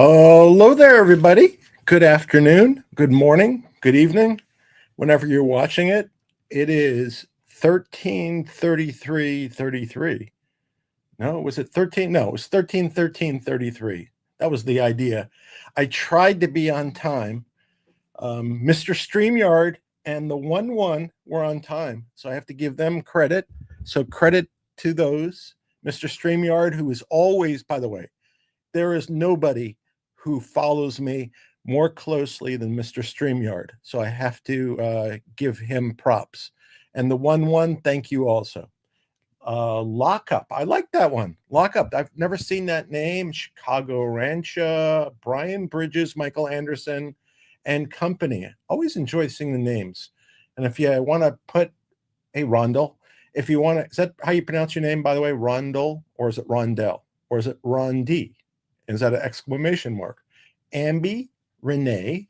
Hello there, everybody. Good afternoon, good morning, good evening, whenever you're watching it. It is 13:33:33. No, was it 13? No, it was 13:13:33. That was the idea. I tried to be on time. Mr. StreamYard and the 1-1 were on time, so I have to give them credit. So credit to those. Mr. StreamYard, who is always, by the way, there is nobody who follows me more closely than Mr. StreamYard. So I have to give him props. And the 1-1, thank you also. Lockup, I like that one. Lockup, I've never seen that name. Chicago Rancha, Brian Bridges, Michael Anderson, and company. Always enjoy seeing the names. And if you want to put a Rondell, if you want to, is that how you pronounce your name, by the way? Rondell, or is it Rondell, or is it Rondi? Is that an exclamation mark? Ambi, Renee.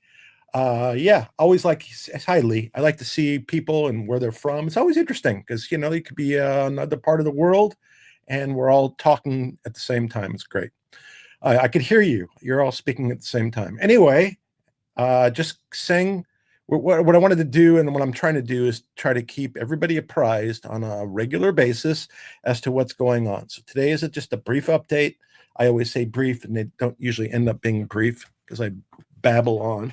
Yeah, always like, hi Lee. I like to see people and where they're from. It's always interesting because, you could be another part of the world and we're all talking at the same time. It's great. I could hear you. You're all speaking at the same time. Anyway, just saying what I wanted to do and what I'm trying to do is try to keep everybody apprised on a regular basis as to what's going on. So today is just a brief update. I always say brief, and they don't usually end up being brief because I babble on.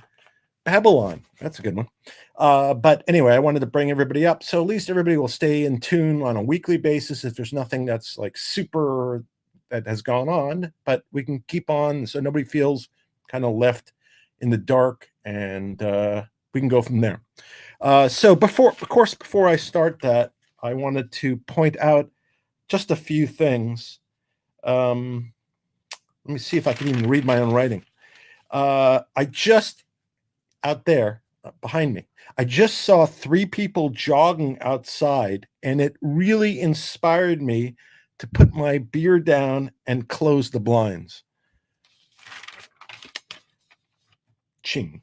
Babylon, that's a good one. But anyway, I wanted to bring everybody up. So at least everybody will stay in tune on a weekly basis if there's nothing that's like super that has gone on, but we can keep on so nobody feels kind of left in the dark, and we can go from there. So before I start that, I wanted to point out just a few things. Let me see if I can even read my own writing. I just, out there behind me, I just saw 3 people jogging outside, and it really inspired me to put my beer down and close the blinds. Ching.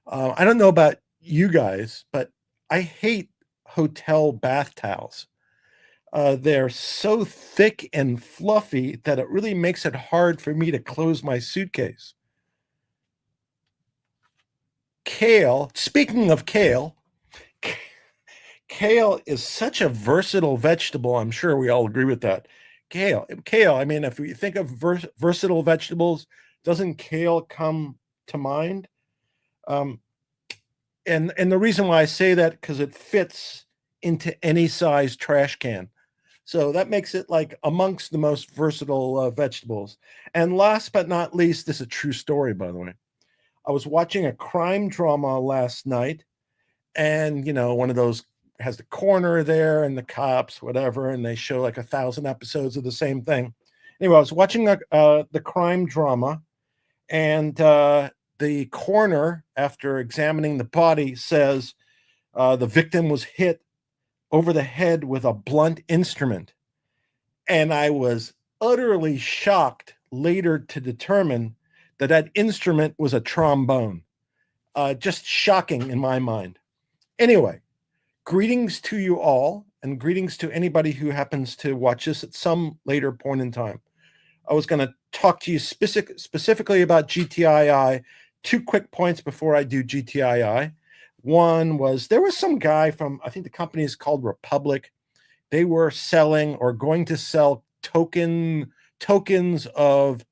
I don't know about you guys, but I hate hotel bath towels. They're so thick and fluffy that it really makes it hard for me to close my suitcase. Kale, speaking of kale, kale is such a versatile vegetable. I'm sure we all agree with that. Kale, I mean, if we think of versatile vegetables, doesn't kale come to mind? And the reason why I say that, because it fits into any size trash can. So that makes it like amongst the most versatile vegetables. And last but not least, this is a true story, by the way. I was watching a crime drama last night, and one of those has the coroner there and the cops, whatever, and they show like 1,000 episodes of the same thing. Anyway, I was watching the crime drama, and the coroner, after examining the body, says the victim was hit over the head with a blunt instrument. And I was utterly shocked later to determine that instrument was a trombone. Just shocking in my mind. Anyway, greetings to you all, and greetings to anybody who happens to watch this at some later point in time. I was going to talk to you specifically about GTII. 2 quick points before I do GTII. One was, there was some guy from, I think the company is called Republic. They were selling or going to sell tokens of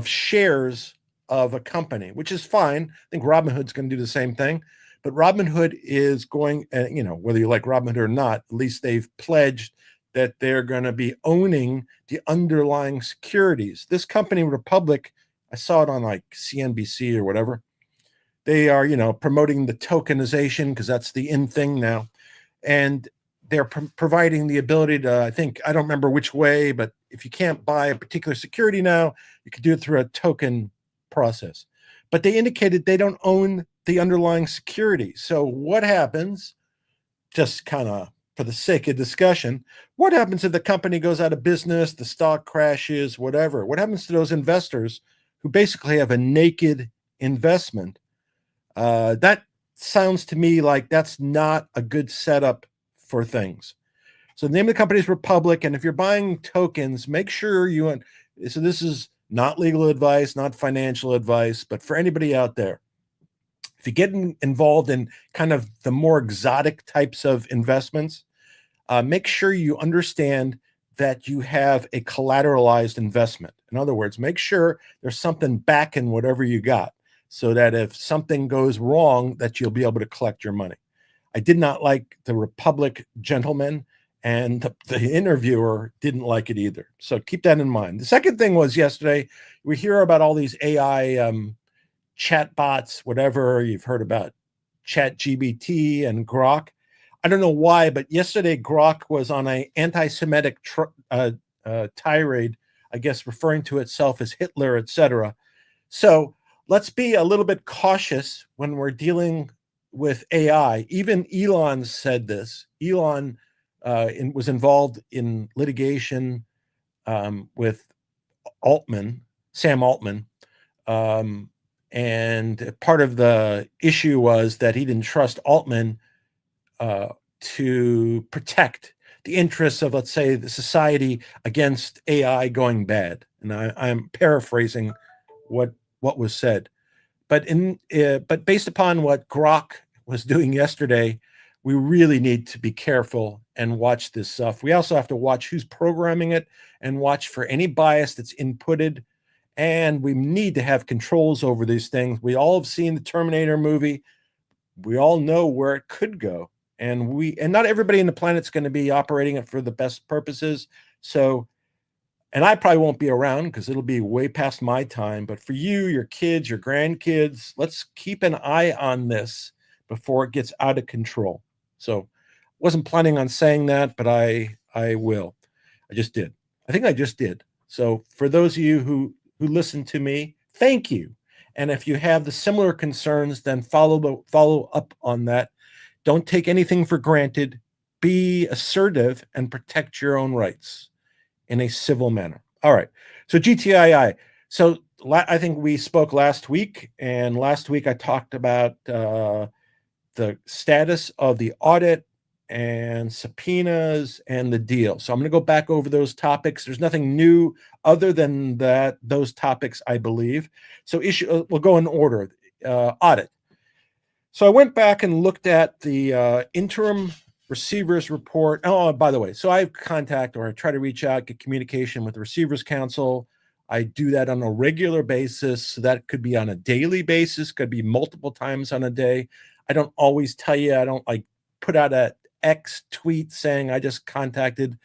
shares of a company, which is fine. I think Robinhood's going to do the same thing. But Robinhood is going, whether you like Robinhood or not, at least they've pledged that they're going to be owning the underlying securities. This company, Republic, I saw it on like CNBC or whatever. They are, promoting the tokenization because that's the in thing now. And they're providing the ability to, I don't remember which way, but if you can't buy a particular security now, you can do it through a token process. But they indicated they don't own the underlying security. So what happens, just kind of for the sake of discussion, what happens if the company goes out of business, the stock crashes, whatever? What happens to those investors who basically have a naked investment? That sounds to me like that's not a good setup for things. So the name of the company is Republic, and if you're buying tokens, make sure so this is not legal advice, not financial advice, but for anybody out there, if you get involved in kind of the more exotic types of investments, make sure you understand that you have a collateralized investment. In other words, make sure there's something back in whatever you got, so that if something goes wrong, that you'll be able to collect your money. I did not like the Republic gentleman, and the interviewer didn't like it either. So keep that in mind. The second thing was yesterday, we hear about all these AI chat bots, whatever you've heard about, Chat GBT and Grok. I don't know why, but yesterday Grok was on an anti-Semitic tirade, I guess, referring to itself as Hitler, etc. So let's be a little bit cautious when we're dealing with AI. Even Elon said this. Elon was involved in litigation with Sam Altman, and part of the issue was that he didn't trust Altman to protect the interests of, let's say, the society against AI going bad. And I'm paraphrasing what was said. But based upon what Grok was doing yesterday, we really need to be careful and watch this stuff. We also have to watch who's programming it and watch for any bias that's inputted. And we need to have controls over these things. We all have seen the Terminator movie. We all know where it could go. And not everybody in the planet's going to be operating it for the best purposes. So, and I probably won't be around because it'll be way past my time. But for you, your kids, your grandkids, let's keep an eye on this before it gets out of control. So, wasn't planning on saying that, but I will. I just did. I think I just did. So, for those of you who listen to me, thank you. And if you have the similar concerns, then follow up on that. Don't take anything for granted. Be assertive and protect your own rights in a civil manner. All right. So GTII. So I think we spoke last week, and last week I talked about the status of the audit and subpoenas and the deal. So I'm going to go back over those topics. There's nothing new other than those topics, I believe. So we'll go in order. Audit. So I went back and looked at the interim receivers report. Oh, by the way, so I try to reach out, get communication with the Receivers Council. I do that on a regular basis. So that could be on a daily basis, could be multiple times on a day. I don't always tell you. I don't like put out a X tweet saying I just contacted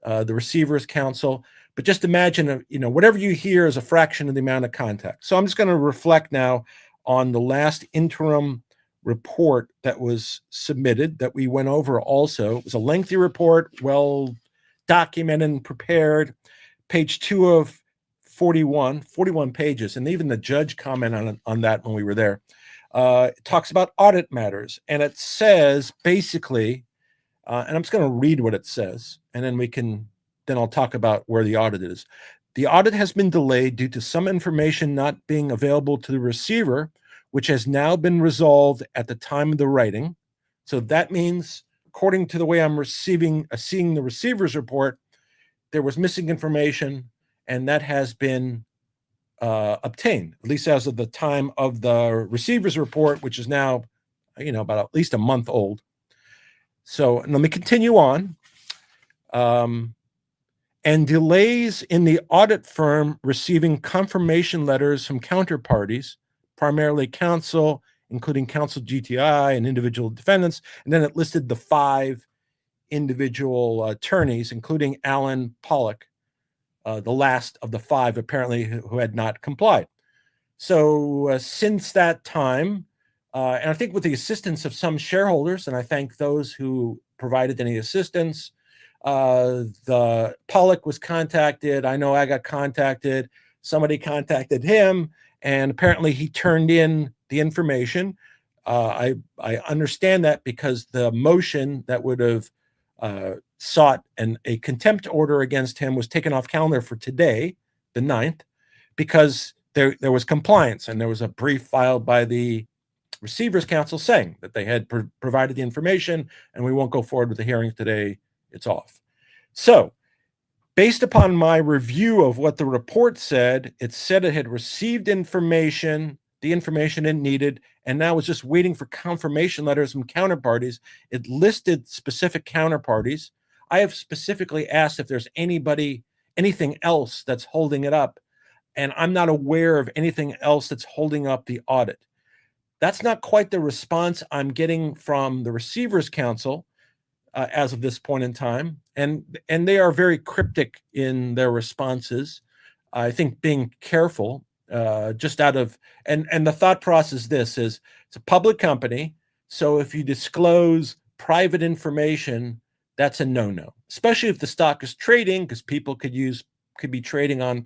the Receivers Council. But just imagine, whatever you hear is a fraction of the amount of contact. So I'm just going to reflect now on the last interim report that was submitted that we went over also. It was a lengthy report, well documented and prepared. Page 2 of 41 pages. And even the judge commented on that when we were there. It talks about audit matters. And it says basically, and I'm just going to read what it says, and then I'll talk about where the audit is. The audit has been delayed due to some information not being available to the receiver, which has now been resolved at the time of the writing. So that means, according to the way I'm seeing the receiver's report, there was missing information, and that has been obtained, at least as of the time of the receiver's report, which is now, about at least a month old. So let me continue on. And delays in the audit firm receiving confirmation letters from counterparties, primarily counsel, including counsel GTII and individual defendants. And then it listed the 5 individual attorneys, including Alan Pollock, the last of the 5 apparently who had not complied. So since that time, and I think with the assistance of some shareholders, and I thank those who provided any assistance, the Pollock was contacted. I know I got contacted. Somebody contacted him, and apparently he turned in the information. I understand that because the motion that would have sought a contempt order against him was taken off calendar for today, the 9th, because there was compliance, and there was a brief filed by the Receivers Council saying that they had provided the information, and we won't go forward with the hearings today. It's off. So Based upon my review of what the report said, it said it had received information, the information it needed, and now was just waiting for confirmation letters from counterparties. It listed specific counterparties. I have specifically asked if there's anything else that's holding it up, and I'm not aware of anything else that's holding up the audit. That's not quite the response I'm getting from the Receivers Council as of this point in time, and they are very cryptic in their responses. I think being careful, just out of and the thought process this is it's a public company, so if you disclose private information, that's a no-no, especially if the stock is trading, because people could be trading on,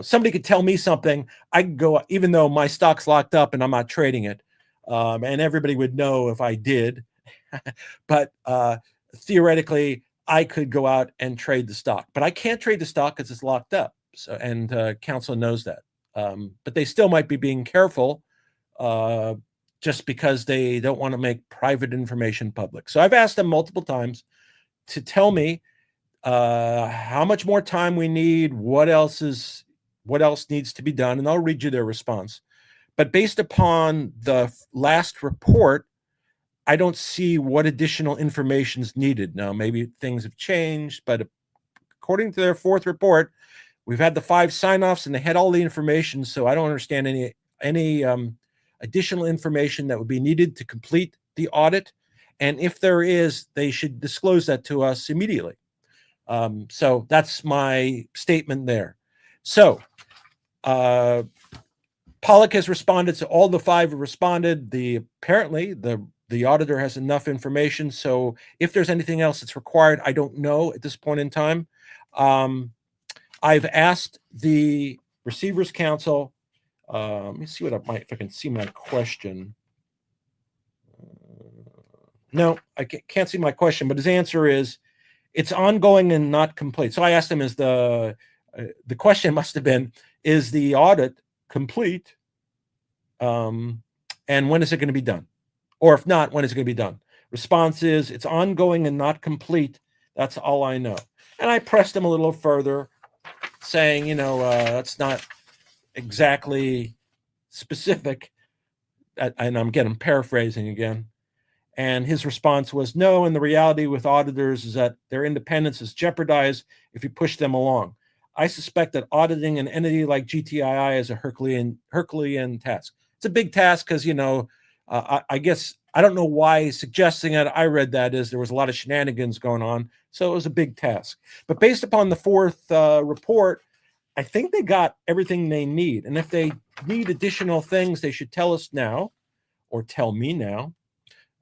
somebody could tell me something, I could go, even though my stock's locked up and I'm not trading it, and everybody would know if I did. But theoretically, I could go out and trade the stock, but I can't trade the stock because it's locked up. So, and council knows that. But they still might be being careful, just because they don't want to make private information public. So I've asked them multiple times to tell me how much more time we need, what else needs to be done, and I'll read you their response. But based upon the last report, I don't see what additional information is needed. Now, maybe things have changed, but according to their fourth report, we've had the 5 sign-offs and they had all the information. So I don't understand any additional information that would be needed to complete the audit. And if there is, they should disclose that to us immediately. So that's my statement there. So Pollock has responded. So all the 5 have responded. Apparently the auditor has enough information. So if there's anything else that's required, I don't know at this point in time. I've asked the Receivers Council. Let me see if I can see my question. No, I can't see my question, but his answer is it's ongoing and not complete. So I asked him, the question must have been, is the audit complete? And when is it going to be done? Or if not, when is it going to be done? Response is, it's ongoing and not complete. That's all I know. And I pressed him a little further, saying, that's not exactly specific. And I'm paraphrasing again. And his response was, no, and the reality with auditors is that their independence is jeopardized if you push them along. I suspect that auditing an entity like GTII is a Herculean task. It's a big task because, I guess, I don't know why he's suggesting it. I read that as there was a lot of shenanigans going on. So it was a big task. But based upon the fourth report, I think they got everything they need. And if they need additional things, they should tell us now, or tell me now,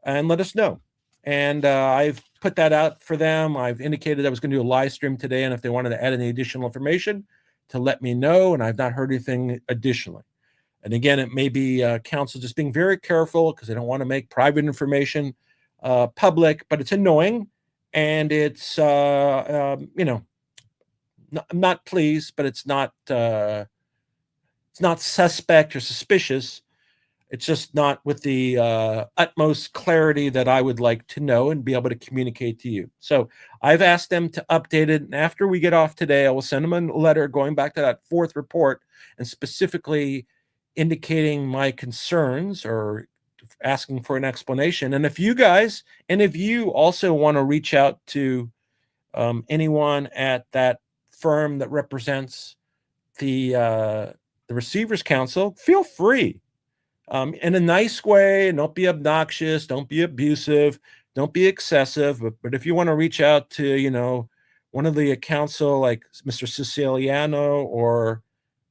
and let us know. And I've put that out for them. I've indicated I was going to do a live stream today, and if they wanted to add any additional information, to let me know. And I've not heard anything additionally. And again, it may be council just being very careful because they don't want to make private information public, but it's annoying. And it's, I'm not pleased, but it's not suspect or suspicious. It's just not with the utmost clarity that I would like to know and be able to communicate to you. So I've asked them to update it. And after we get off today, I will send them a letter going back to that fourth report and specifically indicating my concerns or asking for an explanation. And if you guys, and if you also want to reach out to anyone at that firm that represents the Receivers Council, feel free. In a nice way, and don't be obnoxious, don't be abusive, don't be excessive. But if you want to reach out to, one of the council, like Mr. Siciliano or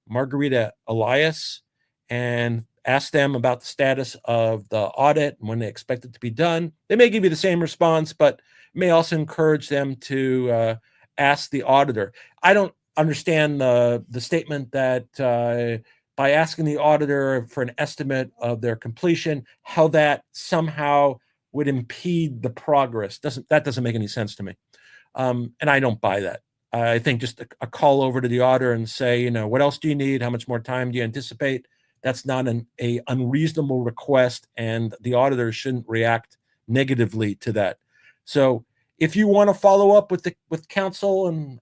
Margarita Elias, and ask them about the status of the audit and when they expect it to be done, they may give you the same response, but may also encourage them to ask the auditor. I don't understand the statement that by asking the auditor for an estimate of their completion, how that somehow would impede the progress. That doesn't make any sense to me. And I don't buy that. I think just a call over to the auditor and say, what else do you need? How much more time do you anticipate? That's not an unreasonable request, and the auditor shouldn't react negatively to that. So if you want to follow up with council and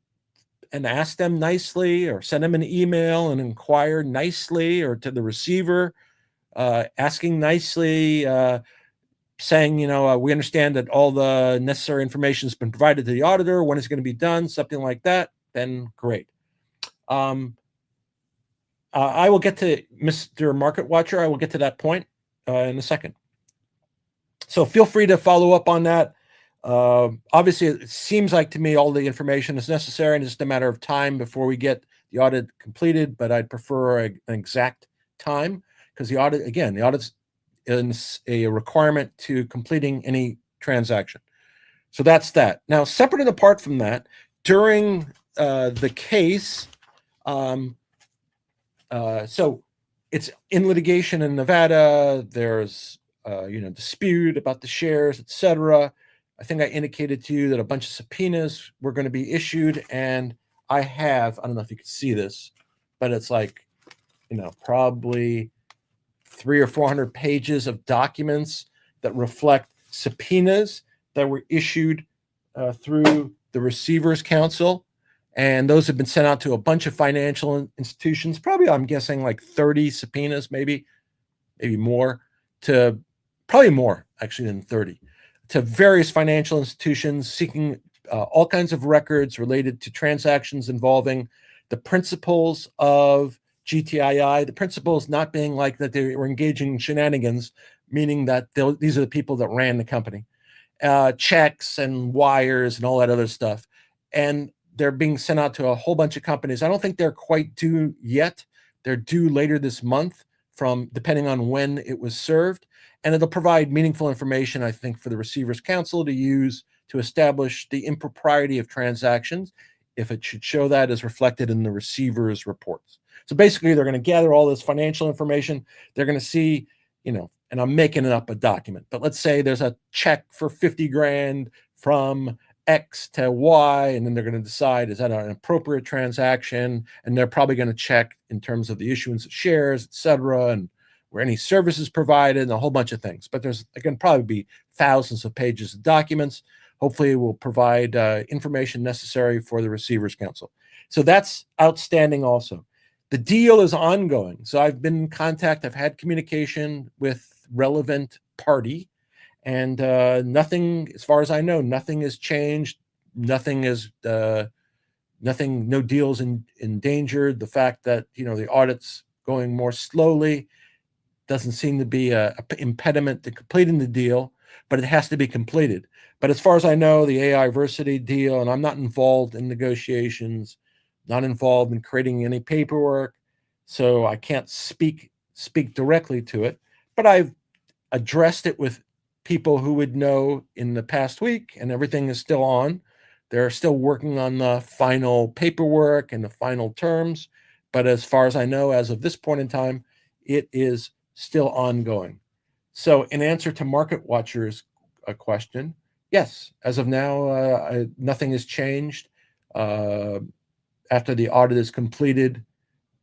and ask them nicely, or send them an email and inquire nicely, or to the receiver, asking nicely, saying, we understand that all the necessary information has been provided to the auditor. When is it going to be done? Something like that. Then great. I will get to Mr. Market Watcher. I will get to that point in a second. So feel free to follow up on that. Obviously, it seems like to me all the information is necessary, and it's just a matter of time before we get the audit completed, but I'd prefer an exact time, because the audit's a requirement to completing any transaction. So that's that. Now, separate and apart from that, during the case, so it's in litigation in Nevada. There's dispute about the shares, etc. I think I indicated to you that a bunch of subpoenas were going to be issued, and I don't know if you can see this, but it's like, probably 300 or 400 pages of documents that reflect subpoenas that were issued through the Receivers Council. And those have been sent out to a bunch of financial institutions, probably, I'm guessing, like 30 subpoenas, maybe more, probably more actually than 30, to various financial institutions seeking all kinds of records related to transactions involving the principals of GTII, the principals not being like that they were engaging in shenanigans, meaning that these are the people that ran the company, checks and wires and all that other stuff. And they're being sent out to a whole bunch of companies. I don't think they're quite due yet. They're due later this month, depending on when it was served. And it'll provide meaningful information, I think, for the Receivers Council to use to establish the impropriety of transactions, if it should show that as reflected in the receiver's reports. So basically, they're going to gather all this financial information. They're going to see, and I'm making up a document, but let's say there's a check for 50 grand from X to Y, and then they're going to decide, is that an appropriate transaction? And they're probably going to check in terms of the issuance of shares, et cetera, and were any services provided, and a whole bunch of things. But there's going to probably be thousands of pages of documents. Hopefully, it will provide information necessary for the Receivers Council. So that's outstanding also. The deal is ongoing. So I've been in contact. I've had communication with relevant party, and nothing, as far as I know, nothing has changed. Nothing is, no deals endangered. The fact that, the audit's going more slowly doesn't seem to be an impediment to completing the deal, but it has to be completed. But as far as I know, the AIversity deal, and I'm not involved in negotiations, not involved in creating any paperwork, so I can't speak directly to it, but I've addressed it with people who would know in the past week, and everything is still on. They're still working on the final paperwork and the final terms, but as far as I know, as of this point in time, it is still ongoing. So in answer to Market Watcher's question, yes, as of now, nothing has changed. After the audit is completed,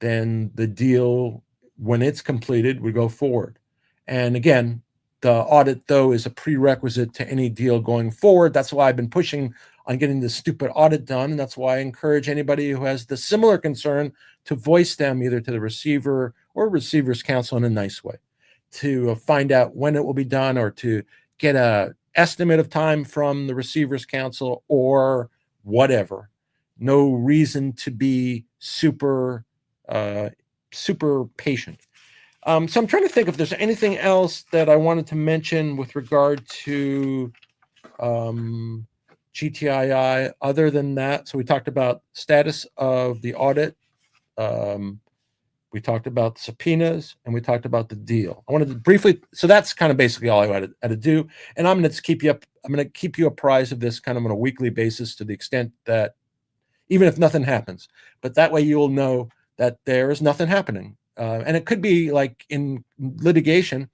then the deal, when it's completed, would go forward. And again, the audit, though, is a prerequisite to any deal going forward. That's why I've been pushing on getting this stupid audit done. And that's why I encourage anybody who has the similar concern to voice them either to the receiver or Receivers Council in a nice way, to find out when it will be done, or to get an estimate of time from the Receivers Council or whatever. No reason to be super patient. So I'm trying to think if there's anything else that I wanted to mention with regard to GTII other than that. So we talked about status of the audit. We talked about subpoenas, and we talked about the deal. I wanted to briefly, so that's kind of basically all I had to do. And I'm going to keep you apprised of this kind of on a weekly basis, to the extent that, even if nothing happens, but that way you'll know that there is nothing happening. And it could be like in litigation,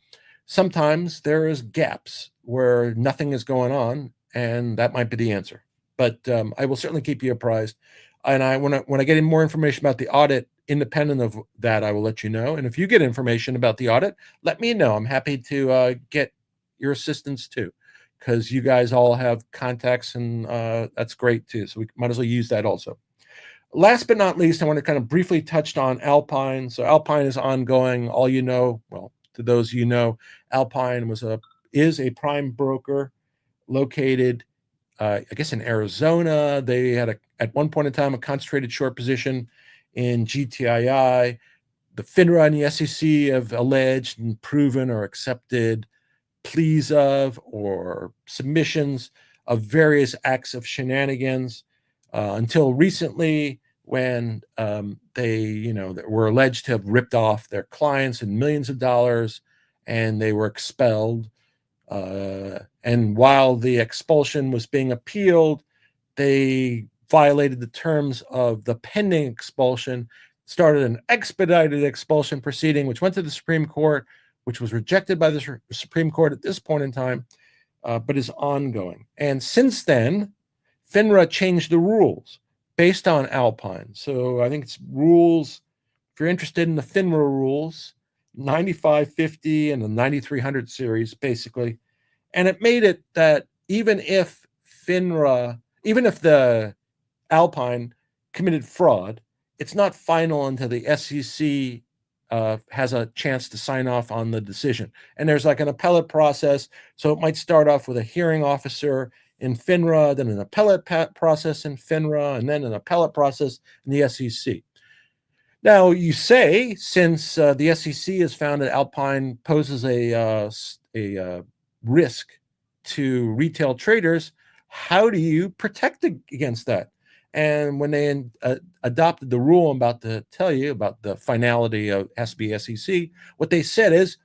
sometimes there is gaps where nothing is going on, and that might be the answer. But I will certainly keep you apprised. And when I get more information about the audit, independent of that, I will let you know. And if you get information about the audit, let me know. I'm happy to get your assistance too, because you guys all have contacts, and that's great too. So we might as well use that also. Last but not least, I want to kind of briefly touch on Alpine. So Alpine is ongoing. All you know, well, to those you know, Alpine is a prime broker located, I guess, in Arizona. They had at one point in time a concentrated short position in GTII. The FINRA and the SEC have alleged and proven or accepted pleas of or submissions of various acts of shenanigans until recently, when they were alleged to have ripped off their clients in millions of dollars, and they were expelled. And while the expulsion was being appealed, they violated the terms of the pending expulsion, started an expedited expulsion proceeding, which went to the Supreme Court, which was rejected by the Supreme Court at this point in time, but is ongoing. And since then, FINRA changed the rules based on Alpine. So I think it's rules, if you're interested in the FINRA rules, 9550 and the 9300 series, basically. And it made it that even if the Alpine committed fraud, it's not final until the SEC has a chance to sign off on the decision. And there's like an appellate process. So it might start off with a hearing officer in FINRA, then an appellate process in FINRA, and then an appellate process in the SEC. Now, you say, since the SEC has found that Alpine poses a risk to retail traders, how do you protect against that? And when they adopted the rule I'm about to tell you about the finality of SB SEC, what they said is,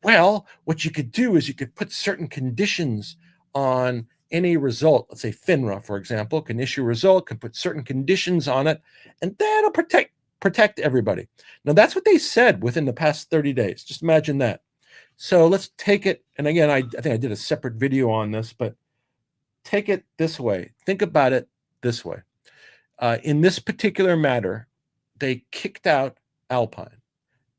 well, what you could do is you could put certain conditions on any result. Let's say FINRA, for example, can issue a result, can put certain conditions on it, and that'll protect everybody. Now, that's what they said within the past 30 days. Just imagine that. So let's take it, and again, I think I did a separate video on this, but take it this way. Think about it this way. In this particular matter, they kicked out Alpine.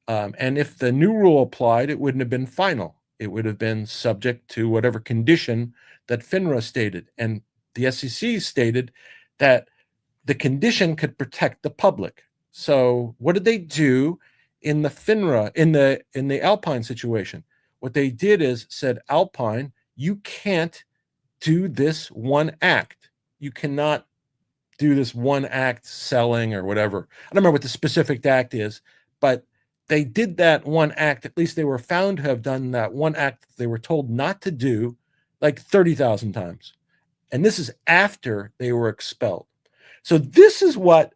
And if the new rule applied, it wouldn't have been final. It would have been subject to whatever condition that FINRA stated. And the SEC stated that the condition could protect the public. So what did they do in the FINRA, in the Alpine situation? What they did is said, Alpine, you can't do this one act. You cannot do this one act selling or whatever. I don't remember what the specific act is, but they did that one act. At least they were found to have done that one act they were told not to do like 30,000 times. And this is after they were expelled. So this is what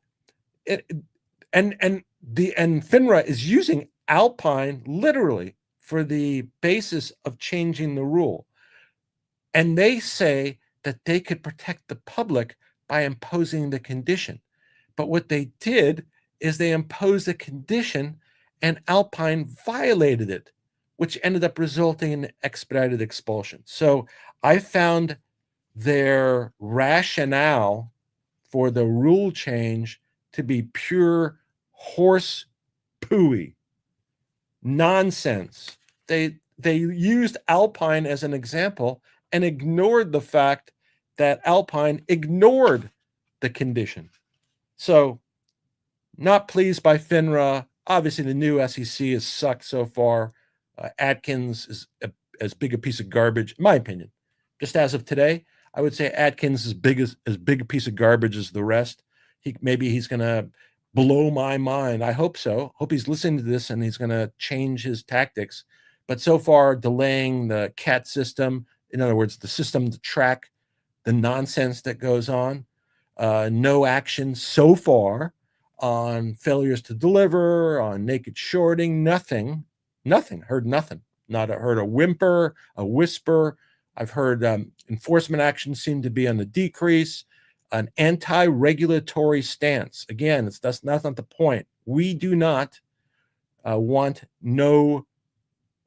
and FINRA is using Alpine literally for the basis of changing the rule. And they say that they could protect the public by imposing the condition. But what they did is they imposed a condition and Alpine violated it, which ended up resulting in expedited expulsion. So I found their rationale for the rule change to be pure horse pooey nonsense. They used Alpine as an example and ignored the fact that Alpine ignored the condition. So, not pleased by FINRA. Obviously, the new SEC has sucked so far. Atkins is as big a piece of garbage, in my opinion. Just as of today, I would say Atkins is as big a piece of garbage as the rest. Maybe he's going to blow my mind. I hope so. Hope he's listening to this and he's going to change his tactics. But so far, delaying the CAT system, in other words, the system to track the nonsense that goes on. No action so far on failures to deliver, on naked shorting, nothing. Heard nothing. Heard a whimper, a whisper. I've heard enforcement actions seem to be on the decrease. An anti-regulatory stance. Again, that's not the point. We do not want no,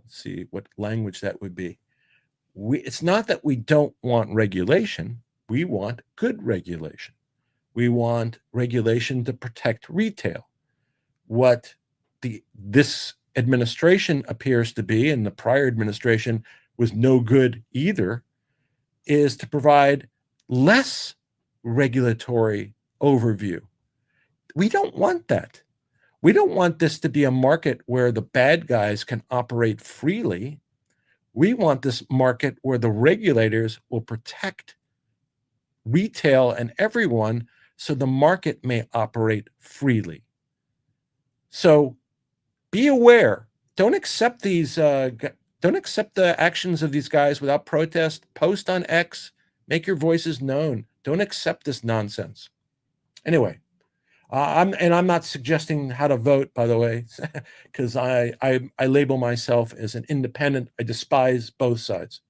let's see what language that would be. It's not that we don't want regulation. We want good regulation. We want regulation to protect retail. What this administration appears to be, and the prior administration was no good either, is to provide less regulatory overview. We don't want that. We don't want this to be a market where the bad guys can operate freely. We want this market where the regulators will protect retail and everyone so the market may operate freely. So be aware. Don't accept these. Don't accept the actions of these guys without protest. Post on X. Make your voices known. Don't accept this nonsense. Anyway, I'm not suggesting how to vote, by the way, because I label myself as an independent. I despise both sides.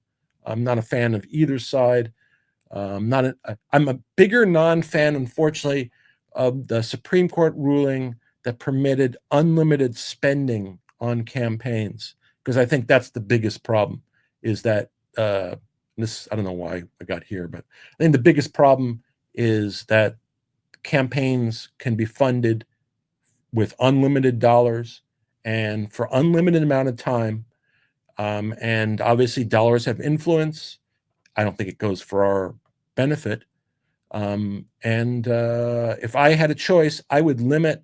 I'm not a fan of either side. I'm a bigger non-fan, unfortunately, of the Supreme Court ruling that permitted unlimited spending on campaigns, because I think that's the biggest problem. Is that I don't know why I got here, but I think the biggest problem is that campaigns can be funded with unlimited dollars and for unlimited amount of time. And obviously dollars have influence. I don't think it goes for our benefit. If I had a choice, I would limit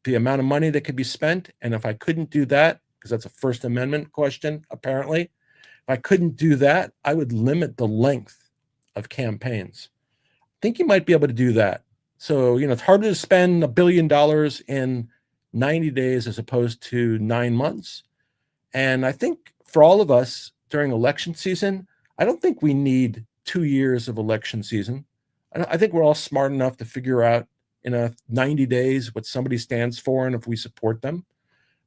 the amount of money that could be spent. And if I couldn't do that, because that's a First Amendment question, apparently, if I couldn't do that, I would limit the length of campaigns. I think you might be able to do that. So, it's harder to spend $1 billion in 90 days as opposed to 9 months. And I think for all of us during election season, I don't think we need 2 years of election season. I think we're all smart enough to figure out in 90 days what somebody stands for and if we support them.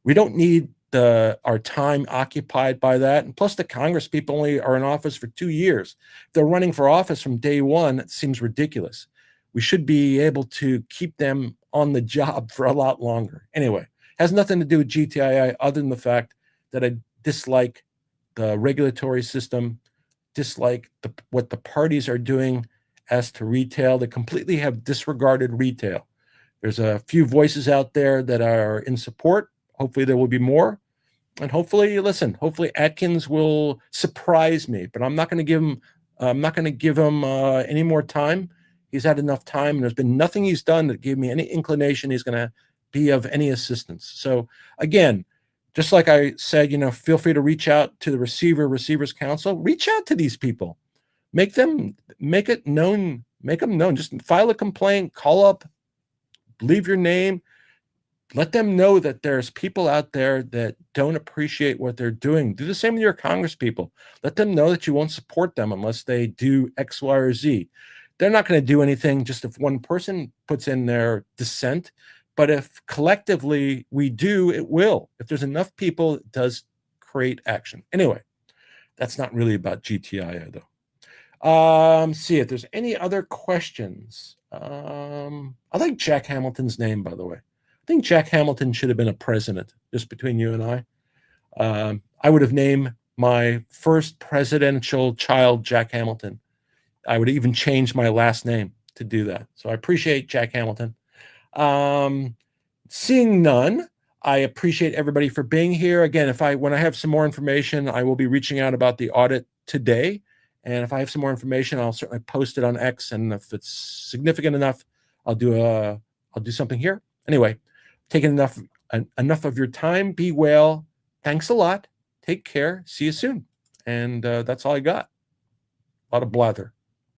We don't need our time occupied by that. And plus, the Congress people only are in office for 2 years. If they're running for office from day one, it seems ridiculous. We should be able to keep them on the job for a lot longer. Anyway, has nothing to do with GTII other than the fact that I dislike the regulatory system, dislike what the parties are doing as to retail. They completely have disregarded retail. There's a few voices out there that are in support. Hopefully there will be more. And hopefully Atkins will surprise me, but I'm not going to give him any more time. He's had enough time, and there's been nothing he's done that gave me any inclination he's going to be of any assistance. So again, just like I said, feel free to reach out to the Receivers Council. Reach out to these people. Make it known. Make them known. Just file a complaint, call up, leave your name. Let them know that there's people out there that don't appreciate what they're doing. Do the same with your Congress people. Let them know that you won't support them unless they do X, Y, or Z. They're not going to do anything just if one person puts in their dissent. But if collectively we do, it will. If there's enough people, it does create action. Anyway, that's not really about GTII, though. See if there's any other questions. I like Jack Hamilton's name, by the way. I think Jack Hamilton should have been a president, just between you and I. I would have named my first presidential child Jack Hamilton. I would even change my last name to do that. So I appreciate Jack Hamilton. Seeing none, I appreciate everybody for being here. Again, when I have some more information, I will be reaching out about the audit today. And if I have some more information, I'll certainly post it on X. And if it's significant enough, I'll do something here. Anyway, taking enough of your time. Be well. Thanks a lot. Take care. See you soon. And that's all I got. A lot of blather.